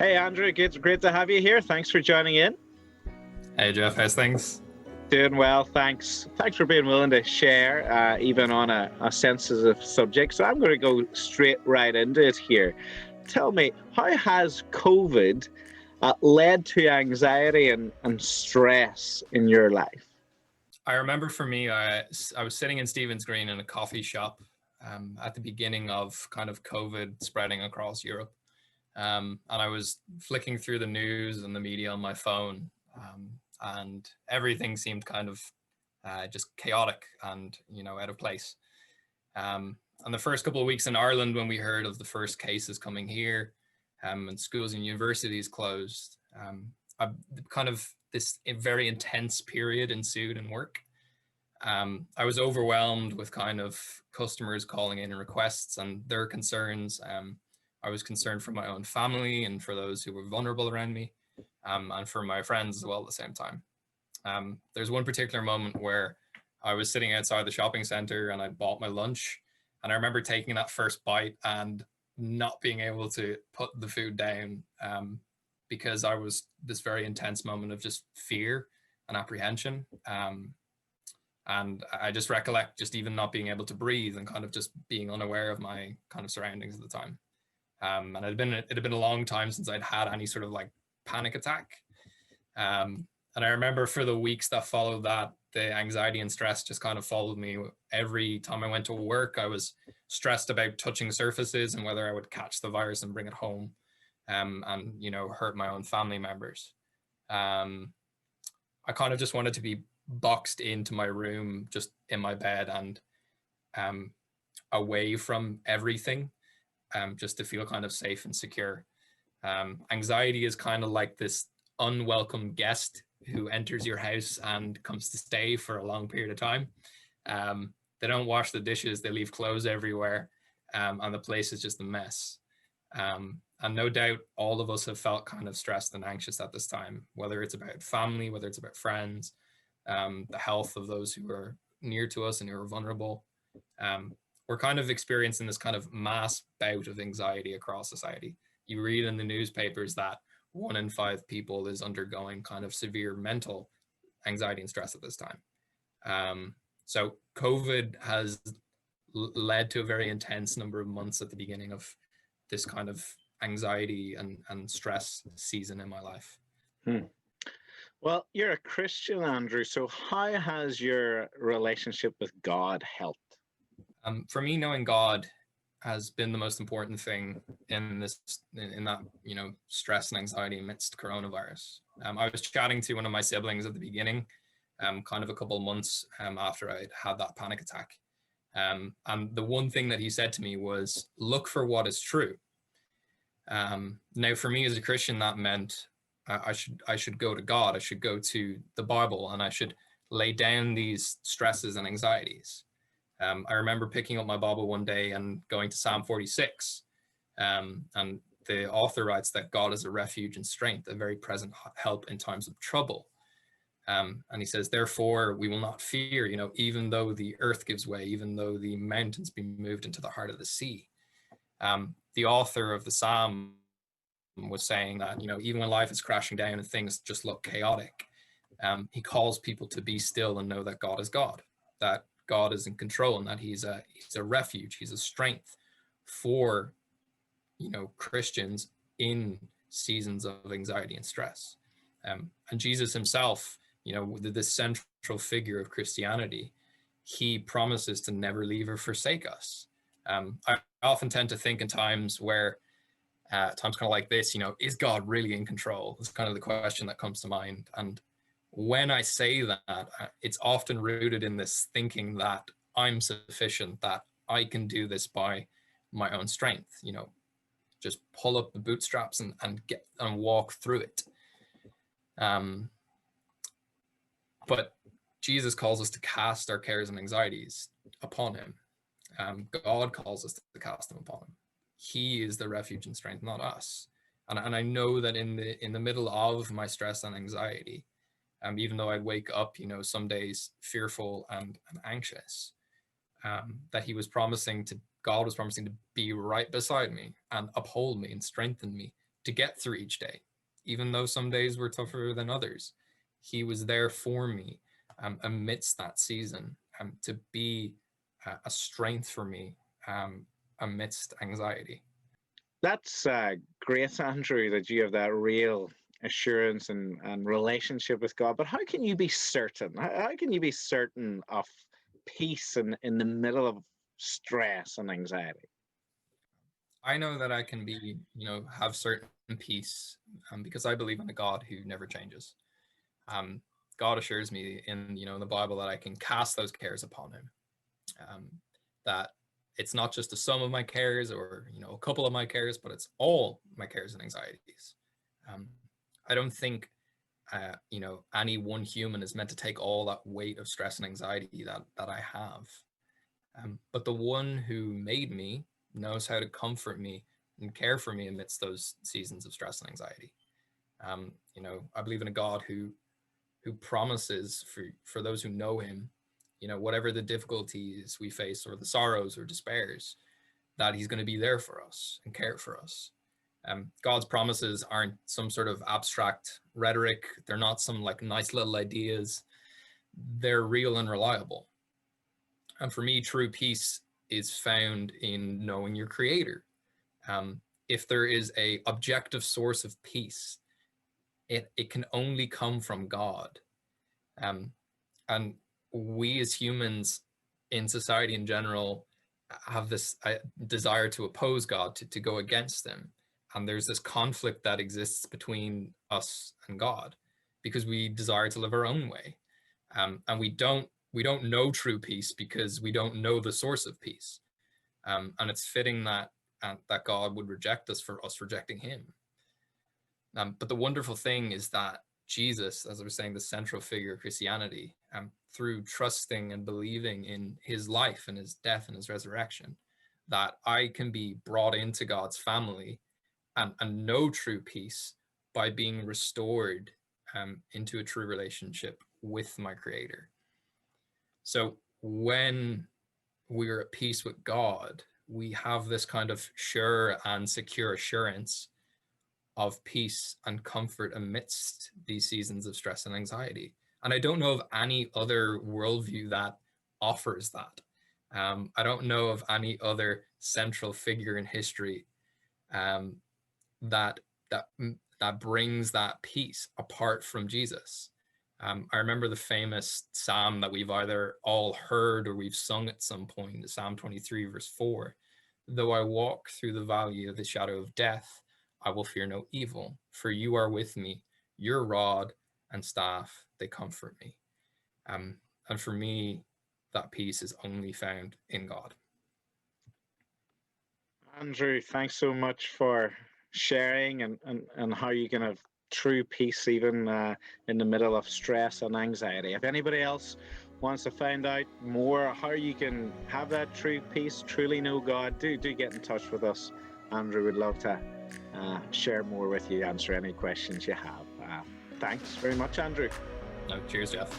Hey, Andrew, it's great to have you here. Thanks for joining in. Hey Jeff, how's things? Doing well, thanks. Thanks for being willing to share, even on a sensitive subject. So I'm going to go straight right into it here. Tell me, how has COVID led to anxiety and stress in your life? I remember for me, I was sitting in Stephen's Green in a coffee shop at the beginning of kind of COVID spreading across Europe. And I was flicking through the news and the media on my phone, and everything seemed kind of just chaotic and, out of place. And the first couple of weeks in Ireland, when we heard of the first cases coming here, and schools and universities closed, I kind of this very intense period ensued in work. I was overwhelmed with kind of customers calling in requests and their concerns. I was concerned for my own family and for those who were vulnerable around me, and for my friends as well at the same time. There's one particular moment where I was sitting outside the shopping center and I bought my lunch, and I remember taking that first bite and not being able to put the food down, because I was this very intense moment of just fear and apprehension. And I just recollect just even not being able to breathe and kind of just being unaware of my kind of surroundings at the time. And it had been a long time since I'd had any sort of like panic attack. And I remember for the weeks that followed that, the anxiety and stress just kind of followed me. Every time I went to work, I was stressed about touching surfaces and whether I would catch the virus and bring it home, and hurt my own family members. I kind of just wanted to be boxed into my room, just in my bed, and um, away from everything, just to feel kind of safe and secure. Anxiety is kind of like this unwelcome guest who enters your house and comes to stay for a long period of time. They don't wash the dishes, they leave clothes everywhere, and the place is just a mess. And no doubt all of us have felt kind of stressed and anxious at this time, whether it's about family, whether it's about friends, the health of those who are near to us and who are vulnerable. We're kind of experiencing this kind of mass bout of anxiety across society. You read in the newspapers that 1 in 5 people is undergoing kind of severe mental anxiety and stress at this time. So COVID has led to a very intense number of months at the beginning of this kind of anxiety and stress season in my life. Hmm. Well, you're a Christian, Andrew. So how has your relationship with God helped? For me, knowing God has been the most important thing in that stress and anxiety amidst coronavirus. I was chatting to one of my siblings at the beginning, kind of a couple of months after I'd had that panic attack, and the one thing that he said to me was, "Look for what is true." Now, for me as a Christian, that meant I should go to God. I should go to the Bible, and I should lay down these stresses and anxieties. I remember picking up my Bible one day and going to Psalm 46, and the author writes that God is a refuge and strength, a very present help in times of trouble. And he says, therefore, we will not fear, even though the earth gives way, even though the mountains be moved into the heart of the sea. The author of the Psalm was saying that, even when life is crashing down and things just look chaotic, he calls people to be still and know that God is God, that God is in control, and that he's a refuge, he's a strength for Christians in seasons of anxiety and stress. And Jesus himself, the central figure of Christianity, he promises to never leave or forsake us. I often tend to think in times where times kind of like this, is God really in control? It's kind of the question that comes to mind. And when I say that, it's often rooted in this thinking that I'm sufficient, that I can do this by my own strength, just pull up the bootstraps and get and walk through it. But Jesus calls us to cast our cares and anxieties upon him. God calls us to cast them upon him. He is the refuge and strength, not us. And I know that in the middle of my stress and anxiety, even though I wake up, some days fearful and anxious, that God was promising to be right beside me and uphold me and strengthen me to get through each day, even though some days were tougher than others. He was there for me amidst that season, to be a strength for me amidst anxiety. That's great, Andrew, that you have that real assurance and relationship with God. But how can you be certain? How can you be certain of peace in the middle of stress and anxiety? I know that I can be, have certain peace because I believe in a God who never changes. God assures me in, the Bible that I can cast those cares upon him. That it's not just a sum of my cares or, a couple of my cares, but it's all my cares and anxieties. I don't think, any one human is meant to take all that weight of stress and anxiety that I have. But the one who made me knows how to comfort me and care for me amidst those seasons of stress and anxiety. I believe in a God who promises for those who know him, whatever the difficulties we face or the sorrows or despairs, that he's going to be there for us and care for us. God's promises aren't some sort of abstract rhetoric. They're not some like nice little ideas. They're real and reliable. And for me, true peace is found in knowing your creator. If there is a objective source of peace, it can only come from God. And we as humans in society in general have this desire to oppose God, to go against him. And there's this conflict that exists between us and God because we desire to live our own way. And we don't know true peace because we don't know the source of peace. And it's fitting that God would reject us for us rejecting him. But the wonderful thing is that Jesus, as I was saying, the central figure of Christianity, through trusting and believing in his life and his death and his resurrection, that I can be brought into God's family and know true peace by being restored into a true relationship with my creator. So when we're at peace with God, we have this kind of sure and secure assurance of peace and comfort amidst these seasons of stress and anxiety. And I don't know of any other worldview that offers that. I don't know of any other central figure in history that brings that peace apart from Jesus. I remember the famous psalm that we've either all heard or we've sung at some point, Psalm 23, verse 4. Though I walk through the valley of the shadow of death, I will fear no evil, for you are with me. Your rod and staff, they comfort me. And for me, that peace is only found in God. Andrew, thanks so much for sharing and how you can have true peace even in the middle of stress and anxiety. If anybody else wants to find out more how you can have that true peace, truly know God, do get in touch with us. Andrew would love to share more with you, answer any questions you have. Thanks very much, Andrew. No, cheers, Jeff.